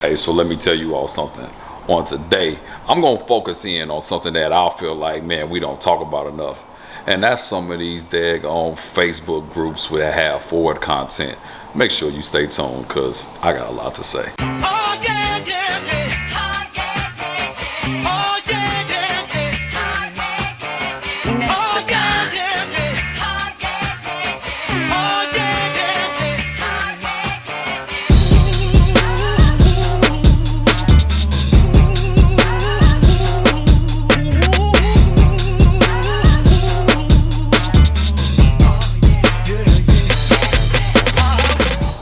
Hey, so let me tell you all something. On today, I'm gonna focus in on something that I feel like, man, we don't talk about enough. And that's some of these daggone Facebook groups that have forward content. Make sure you stay tuned, cause I got a lot to say. Oh yeah, yeah, yeah. Oh yeah, yeah, yeah. Mr. Oh yeah, yeah, yeah. Oh yeah, yeah,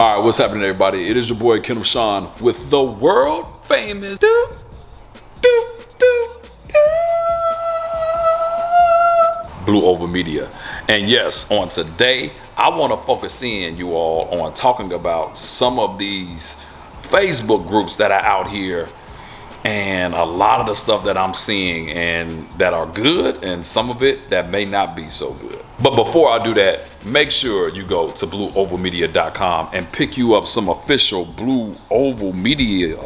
All right, what's happening, everybody? It is your boy Kendall Sean with the world famous do, Blue Oval Media. And yes, on today, I want to focus in, you all, on talking about some of these Facebook groups that are out here and a lot of the stuff that I'm seeing and that are good, and some of it that may not be so good. But before I do that, make sure you go to blueovalmedia.com and pick you up some official Blue Oval Media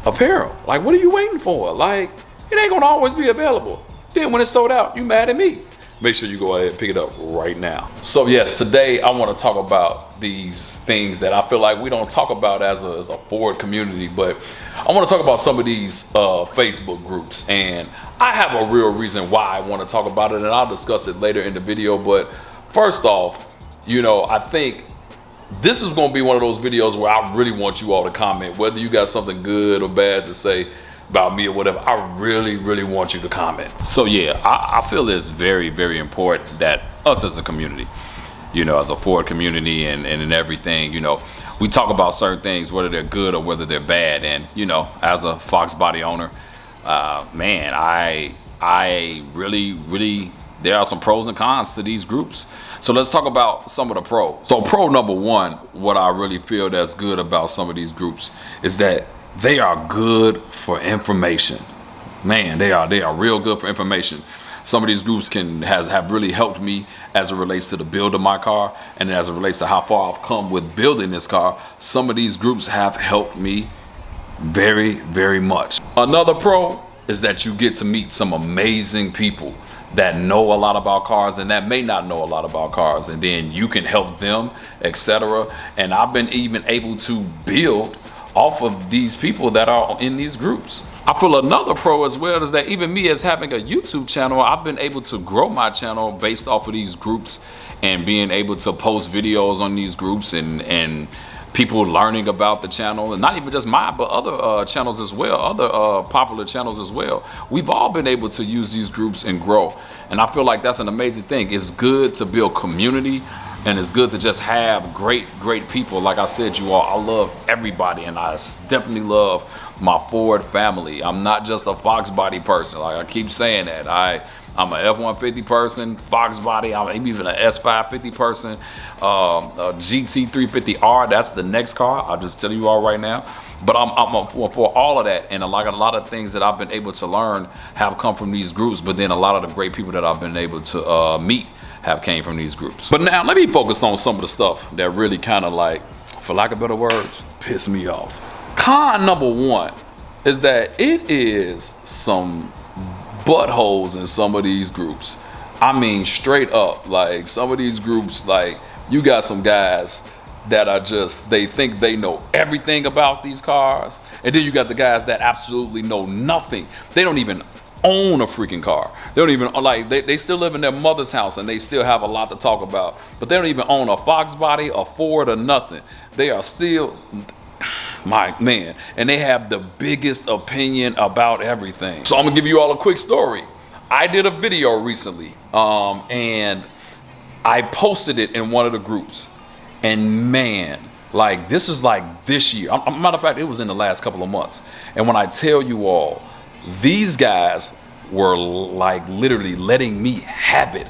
apparel. Like, what are you waiting for? Like, it ain't gonna always be available. Then when it's sold out, you mad at me. Make sure you go ahead and pick it up right now. So yes, today I want to talk about these things that I feel like we don't talk about as a forward community, but I want to talk about some of these Facebook groups, and I have a real reason why I want to talk about it, and I'll discuss it later in the video. But first off, you know, I think this is going to be one of those videos where I really want you all to comment, whether you got something good or bad to say about me or whatever. I really want you to comment. So yeah, I feel it's very important that us as a community, you know, as a forward community and everything, you know, we talk about certain things, whether they're good or whether they're bad. And you know, as a Fox body owner, man, I really there are some pros and cons to these groups. So let's talk about some of the pros. So pro number one, what I really feel that's good about some of these groups is that they are good for information. Man, they are real good for information. Some of these groups have really helped me as it relates to the build of my car, and as it relates to how far I've come with building this car. Some of these groups have helped me very much. Another pro is that you get to meet some amazing people that know a lot about cars and that may not know a lot about cars, and then you can help them, etc. And I've been even able to build off of these people that are in these groups. I feel another pro as well is that even me as having a YouTube channel, I've been able to grow my channel based off of these groups and being able to post videos on these groups and people learning about the channel, and not even just mine, but other channels as well, other popular channels as well. We've all been able to use these groups and grow. And I feel like that's an amazing thing. It's good to build community, and it's good to just have great people. Like I said, you all, I love everybody, and I definitely love my Ford family. I'm not just a Fox body person. Like I keep saying that. I'm a F-150 person, Fox body. I'm even an S550 person, a GT350R. That's the next car. I'll just tell you all right now. But I'm for all of that, and a lot of things that I've been able to learn have come from these groups. But then a lot of the great people that I've been able to meet have came from these groups. But now let me focus on some of the stuff that really kind of, like, for lack of better words, piss me off. Con number one is that it is some buttholes in some of these groups. I mean, straight up, like some of these groups, like you got some guys that are just, they think they know everything about these cars, and then you got the guys that absolutely know nothing. They don't even own a freaking car. They don't even, like, they still live in their mother's house and they still have a lot to talk about, but they don't even own a Fox body, a Ford, or nothing. They are still, my man, and they have the biggest opinion about everything. So I'm gonna give you all a quick story. I did a video recently, and I posted it in one of the groups, and man, like, this is like this year. Matter of fact, it was in the last couple of months. And when I tell you all, these guys were like literally letting me have it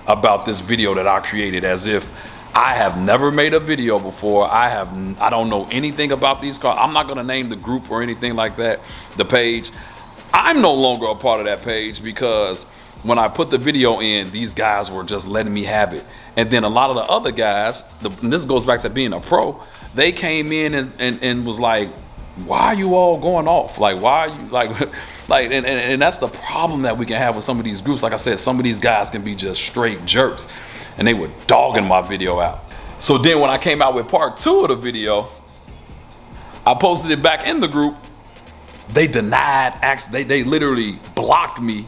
about this video that I created, as if I have never made a video before. I don't know anything about these cars. I'm not gonna name the group or anything like that, the page. I'm no longer a part of that page because when I put the video in, these guys were just letting me have it. And then a lot of the other guys, and this goes back to being a pro, they came in and was like, why are you all going off? Like, why are you and that's the problem that we can have with some of these groups. Like I said, some of these guys can be just straight jerks, and they were dogging my video out. So then when I came out with part 2 of the video, I posted it back in the group. They denied, they literally blocked me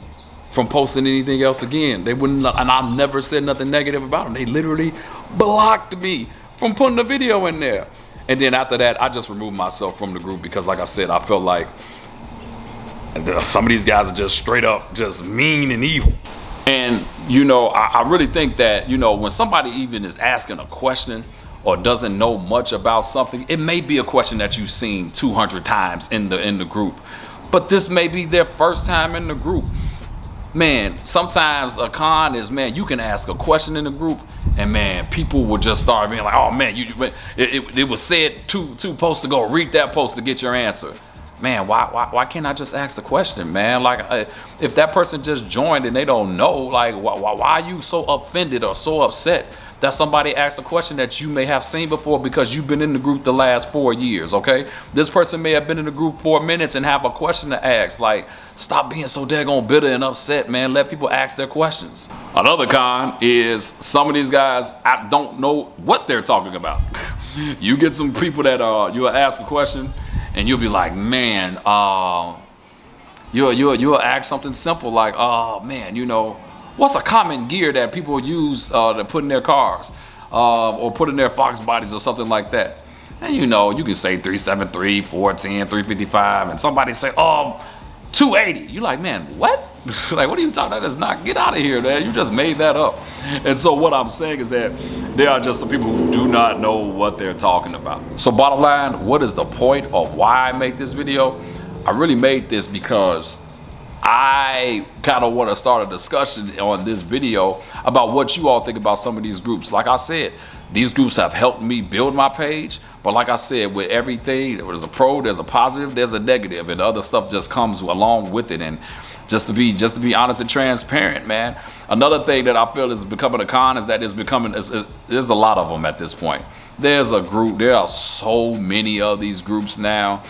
from posting anything else again. They wouldn't, and I never said nothing negative about them. They literally blocked me from putting the video in there. And then after that, I just removed myself from the group because, like I said, I felt like some of these guys are just straight up just mean and evil. And, you know, I really think that, you know, when somebody even is asking a question or doesn't know much about something, it may be a question that you've seen 200 times in the group. But this may be their first time in the group. Man, sometimes a con is, man, you can ask a question in the group and, man, people will just start being like, oh, man, it was said two posts ago, read that post to get your answer. Man, why can't I just ask the question, man? Like, if that person just joined and they don't know, like, why are you so offended or so upset that somebody asked a question that you may have seen before because you've been in the group the last 4 years, okay? This person may have been in the group 4 minutes and have a question to ask. Like, stop being so daggone bitter and upset, man. Let people ask their questions. Another con is some of these guys, I don't know what they're talking about. You get some people that you'll ask a question and you'll be like, man, you'll ask something simple like, oh, man, you know, what's a common gear that people use to put in their cars or put in their Fox bodies or something like that? And you know, you can say 373, 410, 355, and somebody say, 280. You're like, man, what? Like, what are you talking about? That's not, get out of here, man. You just made that up. And so what I'm saying is that there are just some people who do not know what they're talking about. So bottom line, what is the point of why I make this video? I really made this because I kind of want to start a discussion on this video about what you all think about some of these groups. Like I said, these groups have helped me build my page. But like I said, with everything, there's a pro, there's a positive, there's a negative, and other stuff just comes along with it. And just to be honest and transparent, man. Another thing that I feel is becoming a con is that there's a lot of them at this point. There's a group, there are so many of these groups now.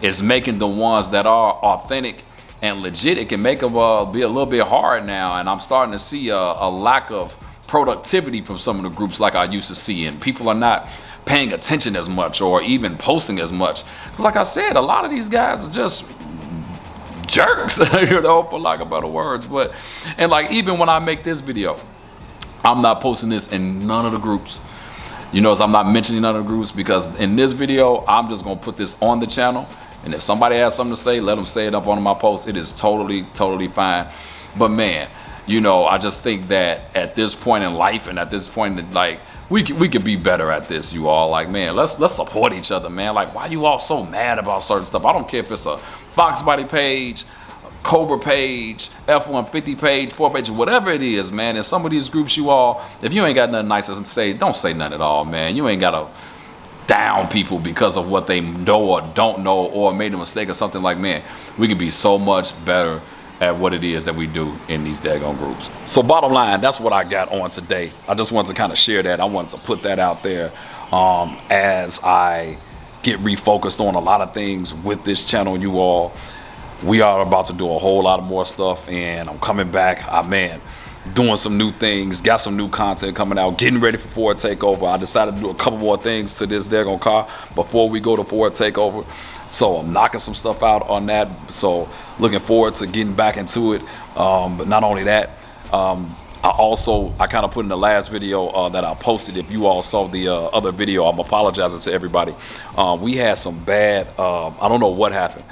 It's making the ones that are authentic and legit, it can make them be a little bit hard now. And I'm starting to see a lack of productivity from some of the groups like I used to see. And people are not paying attention as much or even posting as much. Because like I said, a lot of these guys are just jerks, you know, for lack of better words. And like, even when I make this video, I'm not posting this in none of the groups. You notice I'm not mentioning none of the groups because in this video, I'm just going to put this on the channel. And if somebody has something to say, let them say it up on my post. It is totally fine. But man, you know, I just think that at this point in life and at this point in, like, we could be better at this, you all. Like, man, let's support each other, man. Like, why you all so mad about certain stuff? I don't care if it's a Fox Body page, Cobra page, F-150 page, 4 page, whatever it is, man. In some of these groups, you all, if you ain't got nothing nice to say, don't say nothing at all, man. You ain't got to down people because of what they know or don't know or made a mistake or something. Like, man, we could be so much better at what it is that we do in these daggone groups. So bottom line, that's what I got on today. I just wanted to kind of share that. I wanted to put that out there as I get refocused on a lot of things with this channel, you all. We are about to do a whole lot of more stuff, and I'm coming back. Man, doing some new things, got some new content coming out, getting ready for Ford Takeover. I decided to do a couple more things to this daggone car before we go to Ford Takeover. So I'm knocking some stuff out on that. So looking forward to getting back into it. But not only that, I kind of put in the last video that I posted. If you all saw the other video, I'm apologizing to everybody. We had some bad, I don't know what happened.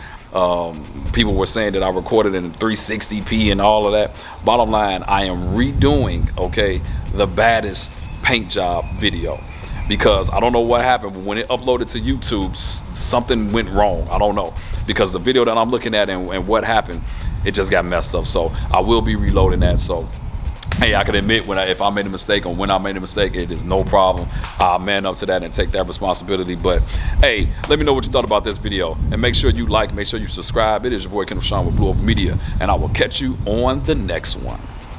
People were saying that I recorded in 360p and all of that. Bottom line, I am redoing, okay, the baddest paint job video because I don't know what happened, but when it uploaded to YouTube, something went wrong. I don't know, because the video that I'm looking at and what happened, it just got messed up. So I will be reloading that. So hey, I can admit if I made a mistake or when I made a mistake, it is no problem. I'll man up to that and take that responsibility. But hey, let me know what you thought about this video, and make sure you like, make sure you subscribe. It is your boy Kenneth Sean with Blue Over Media, and I will catch you on the next one.